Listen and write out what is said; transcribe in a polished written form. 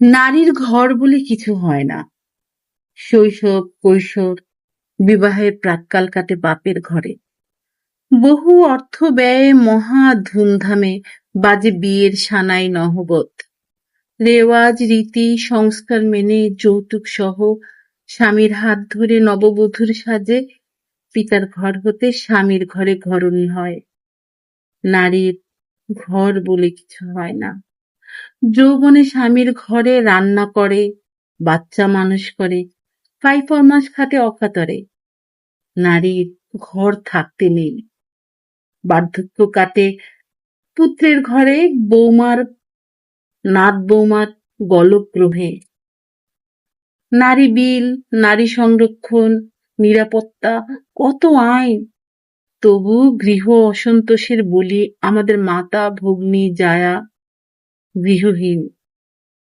নারীর ঘর বলে কিছু হয় না। শৈশব, কৈশোর, বিবাহের প্রাক্কাল কাটে বাপের ঘরে। বহু অর্থ ব্যয়ে মহা ধুমধামে বাজে বিয়ের সানাই নহবত। রেওয়াজ, রীতি, সংস্কার মেনে যৌতুক সহ স্বামীর হাত ধরে নববধূর সাজে পিতার ঘর হতে স্বামীর ঘরে ঘরণী হয়। নারীর ঘর বলে কিছু হয় না। যৌবনে স্বামীর ঘরে রান্না করে, বাচ্চা মানুষ করে, ফাই ফরমাস খাটে অকাতরে। নারীর ঘর থাকতে নেই। বার্ধক্য কাটে পুত্রের ঘরে, বৌমার নাত বৌমার গলগ্রহে। নারী বিল, নারী সংরক্ষণ, নিরাপত্তা, কত আইন, তবু গৃহ অসন্তোষের বলি আমাদের মাতা ভগ্নী জায়া গৃহহীন।